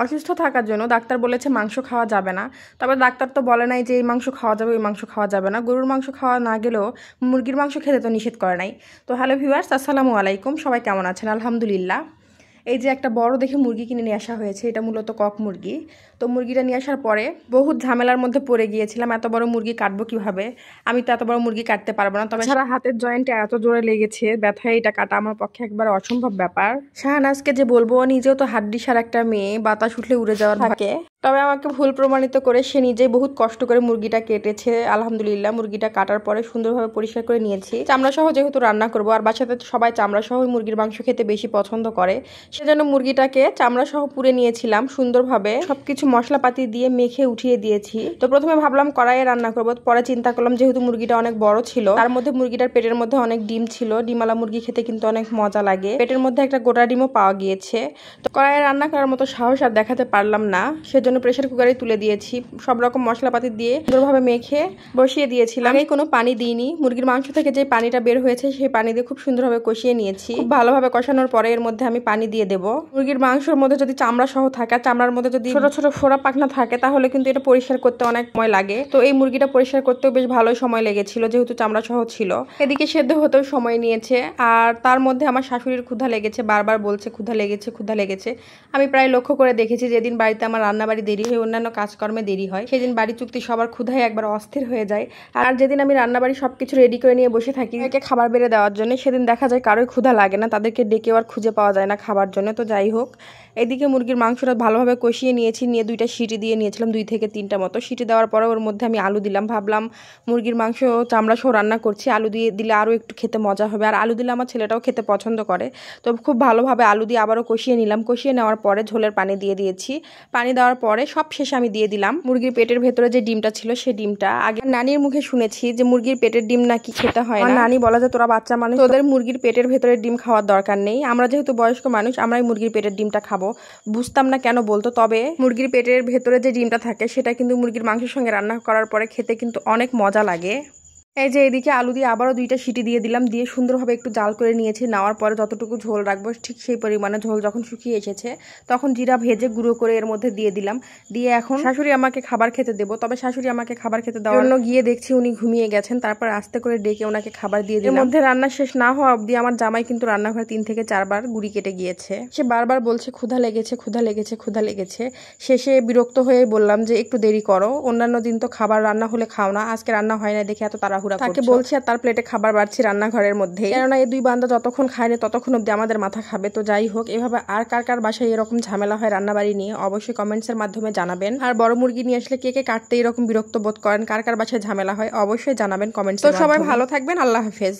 অসুস্থ থাকার জন্য ডাক্তার বলেছে মাংস খাওয়া যাবে না। তবে ডাক্তার তো বলে নাই যে এই মাংস খাওয়া যাবে ওই মাংস খাওয়া যাবে না। গরুর মাংস খাওয়া না গেলেও মুরগির মাংস খেতে তো নিষেধ করে নাই। তো হ্যালো ভিউয়ার্স, আসসালামু আলাইকুম। সবাই কেমন আছেন? আলহামদুলিল্লাহ। এই যে একটা বড় দেখে মুরগি কিনে নিয়ে আসা হয়েছে, এটা মূলত কক মুরগি। তো মুরগিটা নিয়ে আসার পরে বহুত ঝামেলার মধ্যে পড়ে গিয়েছিলাম, এত বড় মুরগি কাটবো কিভাবে। আমি তো এত বড় মুরগি কাটতে পারবো না। তবে সারা হাতের জয়েন্টে এত জোরে লেগেছে, ব্যথায় এটা কাটা আমার পক্ষে একবার অসম্ভব ব্যাপার। শাহনাজকে যে বলবো, নিজেও তো হাড্ডিসার একটা মেয়ে, বাতাস উঠলে উড়ে যাওয়ার থাকে। তবে আমাকে ভুল প্রমাণিত করে সে নিজেই বহুত কষ্ট করে মুরগিটা কেটেছে। আলহামদুলিল্লাহ, মুরগিটা কাটার পরে সুন্দরভাবে পরিষ্কার করে নিয়েছি। চামড়া সহ যেহেতু রান্না করবো, আর বাসাতে সবাই চামড়া সহ মুরগির মাংস খেতে বেশি পছন্দ করে, সেজন্য মুরগিটাকে চামড়া সহ পুড়ে নিয়েছিলাম সুন্দরভাবে। সবকিছু মশলাপাতি দিয়ে মেখে উঠিয়ে দিয়েছি। তো প্রথমে ভাবলাম কড়াইয়ে রান্না করবো, পরে চিন্তা করলাম যেহেতু মুরগিটা অনেক বড় ছিল, তার মধ্যে মুরগিটার পেটের মধ্যে অনেক ডিম ছিল, ডিমালা মুরগি খেতে কিন্তু অনেক মজা লাগে, পেটের মধ্যে একটা গোটা ডিমও পাওয়া গিয়েছে। তো কড়াইয়ে রান্না করার মতো সাহস আর দেখাতে পারলাম না, সেজন্য প্রেসার কুকারে তুলে দিয়েছি। সব রকম মশলাপাতি দিয়ে সুন্দরভাবে মেখে বসিয়ে দিয়েছিলাম। আমি কোনো পানি দিইনি। মুরগির মাংস থেকে যে পানিটা বের হয়েছে সেই পানি দিয়ে খুব সুন্দরভাবে কষিয়ে নিয়েছি। খুব ভালোভাবে কষানোর পরে এর মধ্যে আমি পানি দিয়ে দেবো। মুরগির মাংসের মধ্যে যদি চামড়া সহ থাকে, চামড়ার মধ্যে যদি ছোট ছোট ফোড়া পাখনা থাকে, তাহলে কিন্তু এটা পরিষ্কার করতে অনেক সময় লাগে। তো এই মুরগিটা পরিষ্কার করতেও বেশ ভালোই সময় লেগেছিল, যেহেতু চামড়া সহ ছিল। এদিকে সেদ্ধ হতেও সময় নিয়েছে। আর তার মধ্যে আমার শাশুড়ির ক্ষুধা লেগেছে, বারবার বলছে ক্ষুধা লেগেছে ক্ষুধা লেগেছে। আমি প্রায় লক্ষ্য করে দেখেছি, যেদিন বাড়িতে আমার রান্নাবাড়ি দেরি হয়, অন্যান্য কাজকর্মে দেরি হয়, সেদিন বাড়ি চুক্তি সবার ক্ষুধায় একবার অস্থির হয়ে যায়। আর যেদিন আমি রান্নাবাড়ি সবকিছু রেডি করে নিয়ে বসে থাকি একে খাবার বেড়ে দেওয়ার জন্য, সেদিন দেখা যায় কারোই ক্ষুধা লাগে না, তাদেরকে ডেকেও আর খুঁজে পাওয়া যায় না খাবার জন্য। তো যাই হোক, এদিকে মুরগির মাংসটা ভালোভাবে কষিয়ে নিয়েছি, নিয়ে 2টা সিটি দিয়ে নিয়েছিলাম, 2 থেকে 3টা মতো। সিটি দেওয়ার পরে ওর মধ্যে আমি আলু দিলাম। ভাবলাম মুরগির মাংস চামড়া সহ রান্না করছি, আলু দিয়ে দিলে আরও একটু খেতে মজা হবে। আর আলু দিলে আমার ছেলেটাও খেতে পছন্দ করে। তো খুব ভালোভাবে আলু দিয়ে আবারও কষিয়ে নিলাম। কষিয়ে নেওয়ার পরে ঝোলের পানি দিয়ে দিয়েছি। পানি দেওয়ার পরে সব শেষে আমি দিয়ে দিলাম মুরগির পেটের ভেতরে যে ডিমটা ছিল সেই ডিমটা। আগে নানির মুখে শুনেছি যে মুরগির পেটের ডিম নাকি খেতে হয় না। নানি বলা যে তোরা বাচ্চা মানুষ, তোদের মুরগির পেটের ভেতরে ডিম খাওয়ার দরকার নেই। আমরা যেহেতু বয়স্ক মানুষ, আমরাই মুরগির পেটের ডিমটা খাবো। বুঝতাম না কেন বলতো। তবে মুরগির পেটের ভেতরে যে ডিমটা থাকে সেটা কিন্তু মুরগির মাংসের সঙ্গে রান্না করার পরে খেতে কিন্তু অনেক মজা লাগে। এই যে এদিকে আলু দিয়ে আবারও 2টা সিটি দিয়ে দিলাম, দিয়ে সুন্দরভাবে একটু জাল করে নিয়েছি। নেওয়ার পরে যতটুকু ঝোল রাখবো ঠিক সেই পরিমাণে ঝোল যখন শুকিয়ে এসেছে, তখন জিরা ভেজে গুঁড়ো করে এর মধ্যে দিয়ে দিলাম। দিয়ে এখন শাশুড়ি আমাকে খাবার খেতে দেবো। তবে শাশুড়ি আমাকে খাবার খেতে দেওয়ার জন্য গিয়ে দেখছি উনি ঘুমিয়ে গেছেন। তারপর আস্তে করে ডেকে ওনাকে খাবার দিয়ে দিলাম। এর মধ্যে রান্না শেষ না হওয়া অবধি আমার জামাই কিন্তু রান্নাঘরে 3 থেকে 4 বার গুড়ি কেটে গিয়েছে। সে বারবার বলছে ক্ষুধা লেগেছে ক্ষুধা লেগেছে ক্ষুধা লেগেছে। শেষে বিরক্ত হয়ে বললাম যে একটু দেরি করো, অন্যান্য দিন তো খাবার রান্না হলে খাও না, আজকে রান্না হয় না দেখে এত তাড়াহুড়া করছো। তাকে বলছি আর তার প্লেটে খাবার বাড়ছি রান্নাঘরের মধ্যে, কেননা এই 2 বান্দা যতক্ষণ খায়নি ততক্ষণ অব্দি আমাদের মাথা খাবে। তো যাই হোক, এভাবে আর কার কার বাসায় এরকম ঝামেলা হয় রান্নাবাড়ি নিয়ে অবশ্যই কমেন্টসের মাধ্যমে জানাবেন। আর বড় মুরগি নিয়ে আসলে কে কে কাটতে এরকম বিরক্ত বোধ করেন, কার কার বাসায় ঝামেলা হয় অবশ্যই জানাবেন কমেন্টস। তো সবাই ভালো থাকবেন, আল্লাহ হাফেজ।